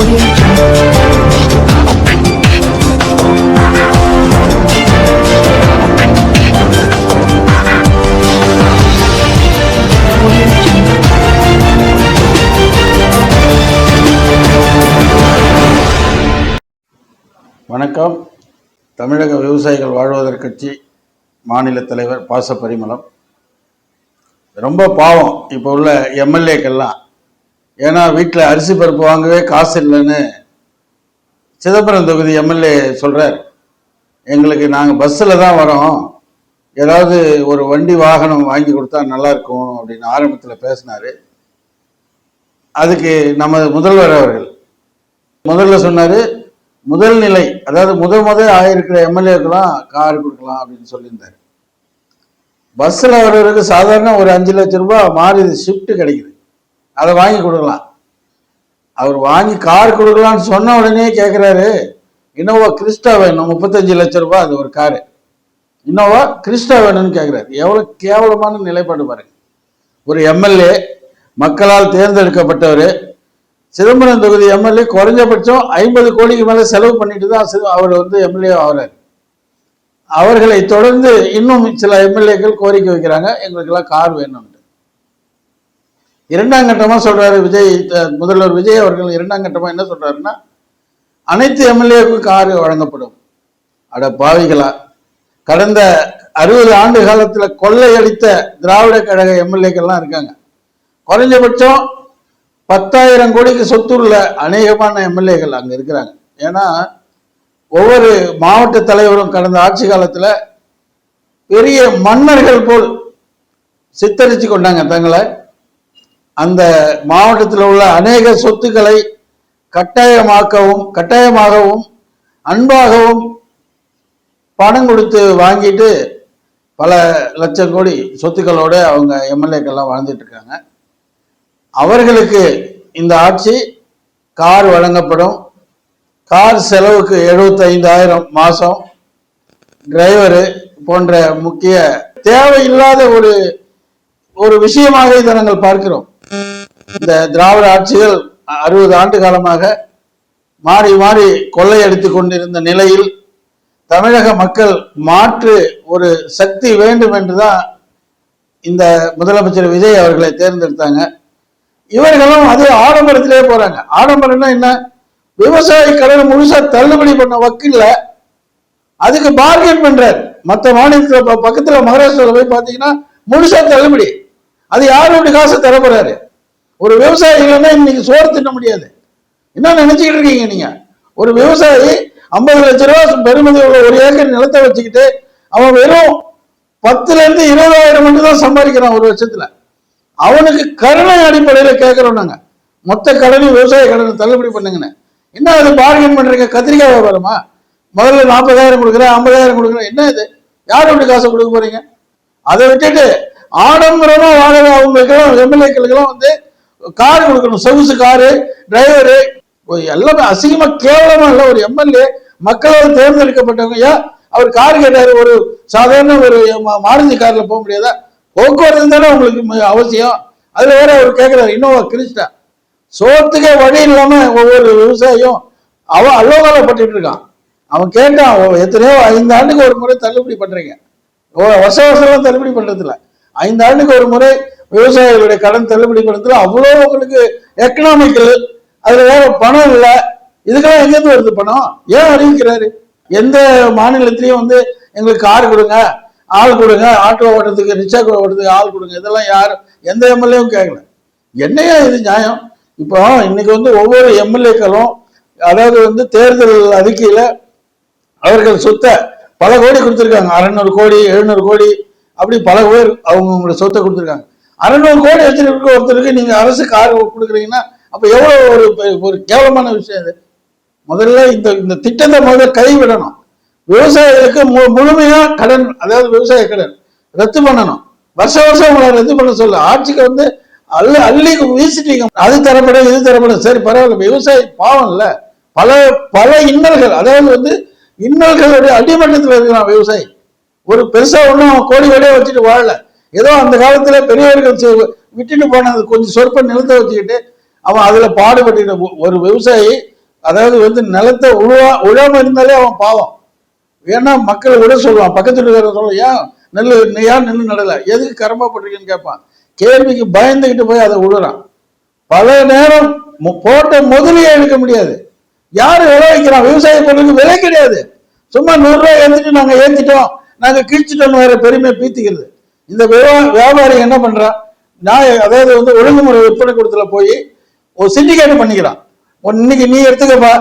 வணக்கம். தமிழக விவசாயிகள் வாழ்வதற்கு கட்சி மாநில தலைவர் பாச பரிமளம். ரொம்ப பாவம் இப்போ உள்ள எம்எல்ஏக்கெல்லாம். ஏன்னா வீட்டில் அரிசி பருப்பு வாங்கவே காசு இல்லைன்னு சிதம்பரம் தொகுதி எம்எல்ஏ சொல்கிறார். எங்களுக்கு நாங்கள் பஸ்ஸில் தான் வரோம், ஏதாவது ஒரு வண்டி வாகனம் வாங்கி கொடுத்தா நல்லாயிருக்கும் அப்படின்னு ஆரம்பத்தில் பேசினார். அதுக்கு நமது முதல்வர் அவர்கள் முதல்ல சொன்னார், முதல் நிலை, அதாவது முதல் ஆயிருக்கிற எம்எல்ஏக்கெல்லாம் கார் கொடுக்கலாம் அப்படின்னு சொல்லியிருந்தார். பஸ்ஸில் வர்றவருக்கு சாதாரண ஒரு 5 லட்சம் ரூபாய் மாறி ஷிஃப்ட் கிடைக்குது, அதை வாங்கி கொடுக்கலாம். அவர் வாங்கி கார் கொடுக்கலான்னு சொன்ன உடனே கேட்குறாரு, இனோவா கிறிஸ்டா வேணும், 35 லட்சம் ரூபாய் அது ஒரு காரு, இனோவா கிறிஸ்டா வேணும்னு கேட்குறாரு. எவ்வளோ கேவலமான நிலைப்பாடு பாருங்க. ஒரு எம்எல்ஏ, மக்களால் தேர்ந்தெடுக்கப்பட்டவர், சிதம்பரம் தொகுதி எம்எல்ஏ குறைஞ்சபட்சம் 50 கோடிக்கு மேலே செலவு பண்ணிட்டு தான் அவர் எம்எல்ஏ ஆகிறார். அவர்களை தொடர்ந்து இன்னும் சில எம்எல்ஏக்கள் கோரிக்கை வைக்கிறாங்க, எங்களுக்கெல்லாம் கார் வேணும்னு. 2ஆம் கட்டமாக சொல்றாரு விஜய், முதல்வர் விஜய் அவர்கள் 2ஆம் கட்டமாக என்ன சொல்றாருன்னா, அனைத்து எம்எல்ஏவுக்கும் கார் வழங்கப்படும். அட பாவிகளா, கடந்த 60 ஆண்டு காலத்தில் கொள்ளையடித்த திராவிட கழக எம்எல்ஏக்கள்லாம் இருக்காங்க. குறைஞ்சபட்சம் 10,000 கோடிக்கு சொத்துள்ள அநேகமான எம்எல்ஏக்கள் அங்கே இருக்கிறாங்க. ஏன்னா ஒவ்வொரு மாவட்ட தலைவரும் கடந்த ஆட்சி காலத்தில் பெரிய மன்னர்கள் போல் சித்தரித்து கொண்டாங்க தங்களை. அந்த மாவட்டத்தில் உள்ள அநேக சொத்துக்களை கட்டாயமாகவும் அன்பாகவும் பணம் கொடுத்து வாங்கிட்டு பல லட்சம் கோடி சொத்துக்களோடு அவங்க எம்எல்ஏக்கள்லாம் வாழ்ந்துட்டு இருக்காங்க. அவர்களுக்கு இந்த ஆட்சி கார் வழங்கப்படும். கார் செலவுக்கு 75,000 மாதம், டிரைவரு போன்ற முக்கிய தேவையில்லாத ஒரு விஷயமாக இதை நாங்கள் பார்க்கிறோம். இந்த திராவிட ஆட்சிகள் 60 ஆண்டு காலமாக மாறி மாறி கொள்ளையடித்து கொண்டிருந்த நிலையில் தமிழக மக்கள் மாற்று ஒரு சக்தி வேண்டும் என்றுதான் இந்த முதலமைச்சர் விஜய் அவர்களை தேர்ந்தெடுத்தாங்க. இவர்களும் அதே ஆடம்பரத்திலே போறாங்க. ஆடம்பரம்னா என்ன? விவசாய கடன் முழுசா தள்ளுபடி பண்ண வக்கில்ல அதுக்கு பார்கென் பண்றார். மற்ற மாநிலத்தில் பக்கத்துல மகாராஷ்டிராவில் போய் பார்த்தீங்கன்னா முழுசா தள்ளுபடி. அது யாருடைய காசு தரப்படுறாரு? ஒரு விவசாயி இல்லைன்னா இன்னைக்கு சோறு தின்ன முடியாது. என்ன நினைச்சுக்கிட்டு இருக்கீங்க நீங்க? ஒரு விவசாயி 50 லட்சம் ரூபாய் பெருமதி உள்ள ஒரு ஏக்கர் நிலத்தை வச்சுக்கிட்டு அவன் வெறும் 10,000 இருந்து 20,000 மட்டும் தான் சம்பாதிக்கிறான் ஒரு வருஷத்துல. அவனுக்கு கருணை அடிப்படையில் கேட்கிறோம் நாங்க, மொத்த கடனையும் விவசாய கடனை தள்ளுபடி பண்ணுங்கன்னு. என்ன அது பார்கென் பண்றீங்க? கத்திரிக்காய் வியாபாரமா? முதல்ல 40,000 கொடுக்குறேன், 50,000 கொடுக்குறேன், என்ன இது? யாரோட காசை கொடுக்க போறீங்க? அதை விட்டுட்டு ஆடம்பரமா வாழ அவங்களுக்கெல்லாம் எம்எல்ஏக்களுக்கெல்லாம் கார் கொடுக்கணும், சொகுசு காரு, டிரைவரு, எல்லாமே அசிங்கமா கேவலமா இல்லை. ஒரு எம்எல்ஏ மக்களால் தேர்ந்தெடுக்கப்பட்டவங்க, ஏன் அவர் கார் கேட்டாரு? ஒரு சாதாரண ஒரு மாருதி கார்ல போக முடியாதா? போக்குவரத்து தானே உங்களுக்கு அவசியம். அதுல வேற அவர் கேட்கிறாரு இனோவா கிறிஸ்டா. சோத்துக்கே வழி இல்லாம ஒவ்வொரு விவசாயியும் அவன் அல்லோகாலப்பட்டு இருக்கான். அவன் கேட்டான், எத்தனையோ 5 ஆண்டுக்கு ஒரு முறை தள்ளுபடி பண்றீங்க, வருஷம் தள்ளுபடி பண்றது இல்ல, 5 ஆண்டுக்கு ஒரு முறை விவசாயிகளுடைய கடன் தள்ளுபடி பண்றதுல அவ்வளோ உங்களுக்கு எக்கனாமிக்கல், அதுல வேற பணம் இல்லை. இதுக்கெல்லாம் எங்கேருந்து வருது பணம்? ஏன் அறிவிக்கிறாரு? எந்த மாநிலத்திலையும் எங்களுக்கு கார் கொடுங்க, ஆள் கொடுங்க, ஆட்டோ ஓட்டுறதுக்கு, ரிக்ஷா ஓட்டுறதுக்கு ஆள் கொடுங்க, இதெல்லாம் யாரும் எந்த எம்எல்ஏவும் கேட்கல. என்னையா இது நியாயம்? இப்போ இன்னைக்கு ஒவ்வொரு எம்எல்ஏக்களும், அதாவது தேர்தல் அறிக்கையில அவர்கள் சொத்தை பல கோடி கொடுத்துருக்காங்க. 600 கோடி 700 கோடி அப்படி பல பேர் அவங்களுடைய சொத்தை கொடுத்துருக்காங்க. 600 கோடி வச்சிருக்க ஒருத்தருக்கு நீங்க அரசு கார் கொடுக்குறீங்கன்னா அப்ப எவ்வளவு ஒரு கேவலமான விஷயம் இது. முதல்ல இந்த திட்டத்தை முதல்ல கைவிடணும். விவசாயிகளுக்கு முழுமையா கடன், அதாவது விவசாய கடன் ரத்து பண்ணணும். வருஷம் உங்களை ரத்து பண்ண சொல்ல ஆட்சிக்கு அள்ளி வீசிட்டீங்க. அது தரப்படும், இது தரப்படும், சரி பரவாயில்ல. விவசாயி பாவம் இல்ல, பல பல இன்னல்கள், அதாவது இன்னல்களுடைய அடிமட்டத்தில் இருக்கிறான் விவசாயி. ஒரு பெருசா ஒன்றும் கோடி கோடியா வச்சுட்டு வாழல. ஏதோ அந்த காலத்துல பெரியவர்கள் விட்டுட்டு போனது கொஞ்சம் சொற்ப நிலத்தை வச்சுக்கிட்டு அவன் அதுல பாடுபட்டு ஒரு விவசாயி அதாவது வந்து நிலத்தை உழாம இருந்தாலே அவன் பாவம். ஏன்னா மக்கள் விட சொல்லுவான், பக்கத்துல இருக்கிற சொல்லுவான், ஏன் நெல் நடல, எதுக்கு கரமாப்பட்டிருக்கேன்னு கேட்பான். கேள்விக்கு பயந்துகிட்டு போய் அதை உழுறான். பல நேரம் போட்ட முதலியே எடுக்க முடியாது. யாரு விலை வைக்கிறான்? விவசாய பொருளுக்கு விலை கிடையாது. சும்மா 100 ரூபாய் ஏற்றிட்டு நாங்க ஏற்றிட்டோம், நாங்க கிழிச்சிட்டோம் வேற பெருமையை பீத்திக்கிறது. இந்த வியாபாரி என்ன பண்றான்? அதாவது வந்து ஒழுங்குமுறை விற்பனை கூடத்துல போய் ஒரு சிண்டிகேட் பண்ணிக்கிறான். இன்னைக்கு நீ எடுத்துக்கப்பா,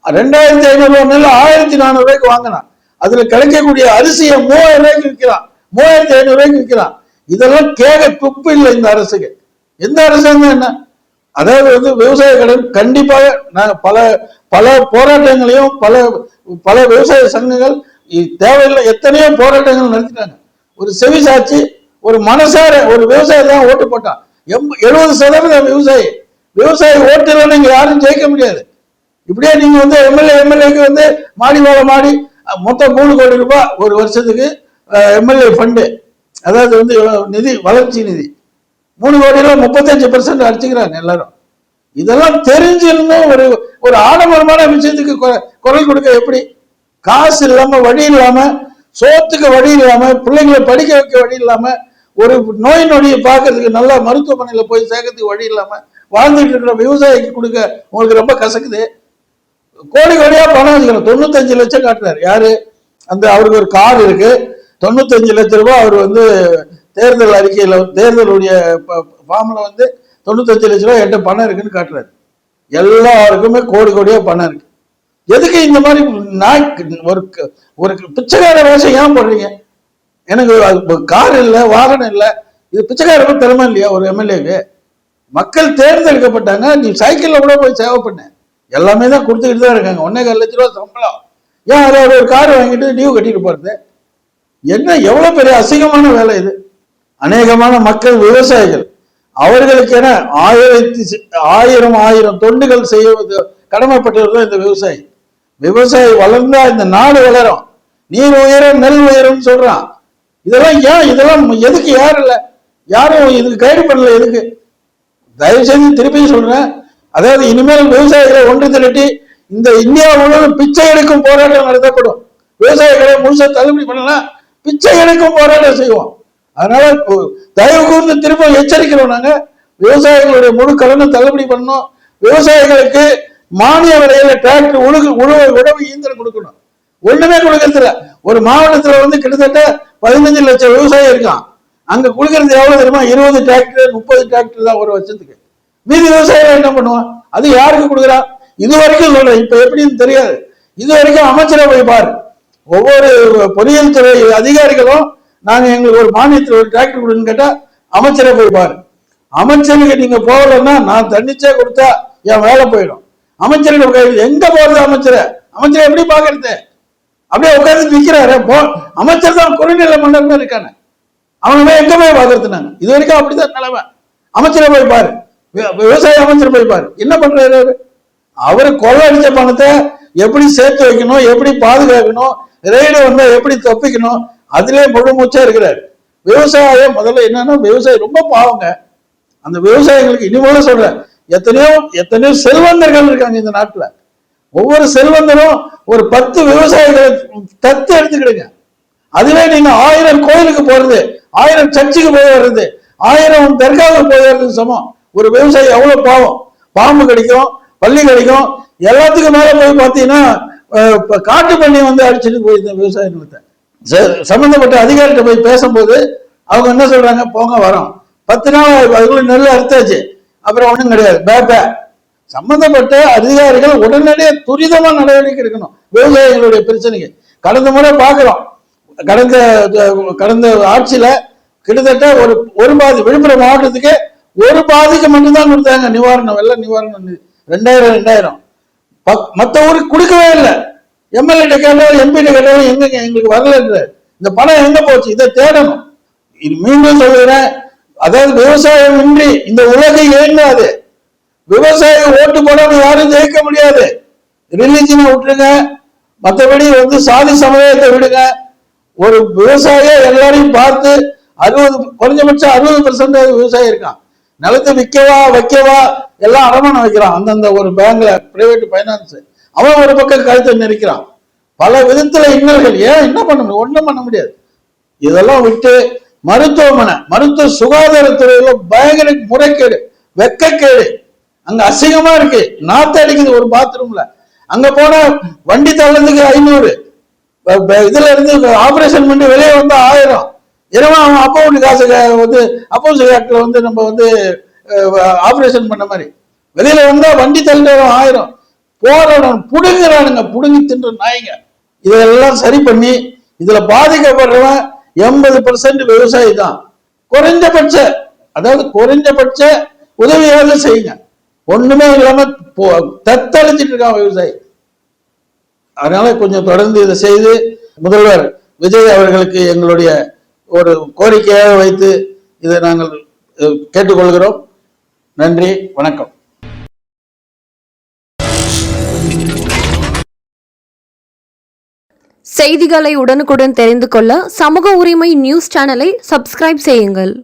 2500 ரூபாய் நெல் 1400 ரூபாய்க்கு வாங்கினான். அதுல கிடைக்கக்கூடிய அரிசியை 3000 ரூபாய்க்கு விற்கிறான், 3500 ரூபாய்க்கு விற்கிறான். இதெல்லாம் கேட்க துப்பு இல்லை இந்த அரசுக்கு. எந்த அரசாங்கம் என்ன? அதாவது வந்து விவசாய கடன் கண்டிப்பாக நாங்க பல பல போராட்டங்களையும் பல விவசாய சங்கங்கள் தேவையில்லை எத்தனையோ போராட்டங்கள் நடத்திட்டாங்க. ஒரு செவி சாட்சி ஒரு மனசார ஒரு விவசாயி தான் ஓட்டு போட்டான். 70% விவசாயி ஓட்டு இல்லைன்னு இங்க யாரும் ஜெயிக்க முடியாது. இப்படியே நீங்க வந்து எம்எல்ஏக்கு வந்து மாடி மேல மாடி மொத்தம் 3 கோடி ரூபாய் ஒரு வருஷத்துக்கு எம்எல்ஏ ஃபண்டு, அதாவது வந்து நிதி, வளர்ச்சி நிதி 3 கோடியில 35% அடிச்சுக்கிறாங்க எல்லாரும். இதெல்லாம் தெரிஞ்சிருந்தும் ஒரு ஆடம்பரமான விஷயத்துக்கு குரல் கொடுக்க எப்படி? காசு இல்லாம, வழி இல்லாம, சோத்துக்கு வழி இல்லாம, பிள்ளைங்களை படிக்க வைக்க வழி இல்லாம, ஒரு நோய் நொடியை பார்க்கறதுக்கு நல்ல மருத்துவமனையில போய் சேர்க்கறதுக்கு வழி இல்லாம வாழ்ந்துட்டு இருக்கிற விவசாயிக்கு கொடுக்க உங்களுக்கு ரொம்ப கசக்குது. கோடி கோடியா பணம் வச்சுக்கணும். 95 லட்சம் காட்டுறாரு. யாரு? அவருக்கு ஒரு கார் இருக்கு, 95 லட்சம் ரூபாய் அவர் வந்து தேர்தல் அறிக்கையில தேர்தலுடைய ஃபார்ம்ல வந்து 95 லட்சம் ரூபாய் என்கிட்ட பணம் இருக்குன்னு காட்டுறாரு. எல்லாருக்குமே கோடி கோடியா பணம் இருக்கு. எதுக்கு இந்த மாதிரி ஒரு பிச்சைக்கார வேஷம் ஏன் போடுறீங்க? எனக்கு கார் இல்லை, வாகனம் இல்லை, இது பிச்சைக்காரருக்கு திறமை இல்லையா? ஒரு எம்எல்ஏக்கு மக்கள் தேர்ந்தெடுக்கப்பட்டாங்க. நீ சைக்கிள்ல கூட போய் சேவை பண்ண, எல்லாமே தான் கொடுத்துக்கிட்டு தான் இருக்காங்க. 1.25 லட்ச ரூபா சம்பளம். ஏன் அதை ஒரு கார் வாங்கிட்டு டியூ கட்டிட்டு போறது? என்ன எவ்வளவு பெரிய அசிங்கமான வேலை இது. அநேகமான மக்கள் விவசாயிகள் அவர்களுக்கு என 1000 தொண்டுகள் செய்வது கடமைப்பட்டது இந்த விவசாயி. விவசாயி வளர்ந்தா இந்த நாடு வளரும், நீர் உயரும், நெல் உயரும் சொல்றான். இதெல்லாம் ஏன்? இதெல்லாம் எதுக்கு? யாரும் இதுக்கு கைடு பண்ணல. எதுக்கு? தயவு செய்து திருப்பி சொல்றேன், அதாவது இனிமேல் விவசாயிகளை ஒன்று திரட்டி இந்த இந்தியா முழுவதும் பிச்சை எடுக்கும் போராட்டம் நடத்தப்படும். விவசாயிகளை முழுசா தள்ளுபடி பண்ணலாம், பிச்சை எடுக்கும் போராட்டம் செய்வோம். அதனால தயவு கூர்ந்து திரும்ப எச்சரிக்கிறோம். நாங்க விவசாயிகளுடைய முழு கடனை தள்ளுபடி பண்ணணும். விவசாயிகளுக்கு மானிய விலையில டிராக்டர், உழவு இயந்திரம் கொடுக்கணும். ஒண்ணுமே கொடுக்கறதுல ஒரு மாவட்டத்துல வந்து கிட்டத்தட்ட 15 லட்சம் விவசாயம் இருக்கான். அங்க கொடுக்கறது எவ்வளவு தெரியுமா? 20 டிராக்டர் 30 டிராக்டர் தான் ஒரு வருஷத்துக்கு. மீதி விவசாயிகள் என்ன பண்ணுவான்? அது யாருக்கு கொடுக்குறான்? இது வரைக்கும் சொல்றேன், இப்ப எப்படின்னு தெரியாது. இது வரைக்கும் அமைச்சரை போய் பாரு, ஒவ்வொரு பொறியியல் துறை அதிகாரிகளும் நாங்க எங்களுக்கு ஒரு மானியத்தில் ஒரு டிராக்டர் கொடுன்னு கேட்டா அமைச்சரை போய் பாரு. அமைச்சருக்கு நீங்க போகலன்னா நான் தன்னிச்சே கொடுத்தா என் வேலை போயிடும். அமைச்சருக்கு எங்க போறது? அமைச்சரை எப்படி பாக்குறது? அப்படியே உட்கார்ந்து நிக்கிறாரு. அமைச்சர் தான் குறுநிலை மன்னர் இருக்கானே, அவனுமே எங்க போய் பாக்குறது? நாங்க இது வரைக்கும் அப்படிதான் நிலைமை. அமைச்சரை போய் பாரு, விவசாய அமைச்சர் போய் பாரு, என்ன பண்றாரு? அவரு கொள்ளடிச்ச பணத்தை எப்படி சேர்த்து வைக்கணும், எப்படி பாதுகாக்கணும், ரெய்டு வந்தா எப்படி தப்பிக்கணும், அதிலே முழு மூச்சா இருக்கிறாரு. விவசாயம் முதல்ல என்னன்னா, விவசாயம் ரொம்ப பாவங்க. அந்த விவசாயிகளுக்கு இனிமேல சொல்றேன், எத்தனையோ செல்வந்தர்கள் இருக்காங்க இந்த நாட்டுல. ஒவ்வொரு செல்வந்தரும் ஒரு 10 விவசாயிகளை தத்து எடுத்துக்கிடுங்க. அதுவே நீங்க 1000 கோயிலுக்கு போறது, 1000 சர்ச்சுக்கு போய் வர்றது, 1000 தர்காவுக்கு போய் வர்றது சமம். ஒரு விவசாயி எவ்வளவு பாவம். பாம்பு கடிக்கும், பள்ளி கடிக்கும், எல்லாத்துக்கும் மேல போய் பார்த்தீங்கன்னா காட்டு பண்ணி வந்து அடிச்சுட்டு போயிருந்த விவசாய நிலத்தை. சம்பந்தப்பட்ட அதிகாரிகிட்ட போய் பேசும்போது அவங்க என்ன சொல்றாங்க? போங்க வரோம், 10 நாள் அதுக்குள்ள நெல் அறுத்தாச்சு, அப்புறம் ஒண்ணும் கிடையாது. சம்பந்தப்பட்ட அதிகாரிகள் உடனடியே துரிதமா நடவடிக்கை எடுக்கணும் விவசாயிகளுடைய பிரச்சனைக்கு. கடந்த முறை பாக்குறோம், கடந்த ஆட்சியில கிட்டத்தட்ட ஒரு பாதி விழுப்புரம் மாவட்டத்துக்கு ஒரு பாதிக்கு மட்டும்தான் கொடுத்தாங்க நிவாரணம், வெள்ள நிவாரணம் 2000. மற்ற ஊருக்கு கொடுக்கவே இல்லை. எம்எல்ஏ கேட்டாலும் எம்பிட்ட கேட்டாலும் எங்க எங்களுக்கு வரல, இந்த பணம் எங்க போச்சு? இதை தேடணும். மீண்டும் சொல்லுகிறேன், அதாவது விவசாயம் இன்றி இந்த உலகம் இயங்காது. விவசாய ஓட்டு போடாம யாரும் ஜெயிக்க முடியாது. ரிலிஜனை விட்டுருங்க, மற்றபடி வந்து சாதி சமுதாயத்தை விடுங்க. ஒரு விவசாய எல்லாரையும் பார்த்து 60 குறைஞ்சபட்சம் 60% விவசாயம் இருக்கான். நிலத்தை விற்கவா வைக்கவா எல்லாம் அடமானம் வைக்கிறான். அந்தந்த ஒரு பேங்க்ல பிரைவேட் பைனான்ஸ் அவன் ஒரு பக்கம் கழுத்தை நெரிக்கிறான். பல விதத்துல இன்னல்கள். ஏன் என்ன பண்ண முடியும்? ஒண்ணும் பண்ண முடியாது. இதெல்லாம் விட்டு மருத்துவ சுகாதாரத்துறையில பயங்கர முறைகேடு, வெக்கக்கேடு. அங்க அசிங்கமா இருக்கு, நாத்து அடிக்குது ஒரு பாத்ரூம்ல. அங்க போன வண்டி தள்ளதுக்கு 500, இதுல இருந்து ஆபரேஷன் பண்ணி வெளியே வந்தா 1000. இரவா அவன் அப்பவுண்ட் காசு வந்து அப்போஸ் டாக்டர் வந்து நம்ம வந்து ஆபரேஷன் பண்ண மாதிரி வெளியில வந்தா வண்டி தள்ளுறோம் 1000. போறவன் புடுங்குறானுங்க, புடுங்கி தின்ற நாய்ங்க. இதெல்லாம் சரி பண்ணி இதுல பாதிக்கப்படுறவன் 80% விவசாயி தான். குறைஞ்சபட்ச உதவியாவது செய்யுங்க. ஒண்ணுமே இல்லாம தத்தளிச்சிட்டு இருக்கான் விவசாயி. அதனால கொஞ்சம் தொடர்ந்து இதை செய்து முதல்வர் விஜய் அவர்களுக்கு எங்களுடைய ஒரு கோரிக்கையாக வைத்து இதை நாங்கள் கேட்டுக்கொள்கிறோம். நன்றி, வணக்கம். செய்திகளை உடனுக்குடன் தெரிந்து கொள்ள சமூக உரிமை நியூஸ் சேனலை சப்ஸ்கிரைப் செய்யுங்கள்.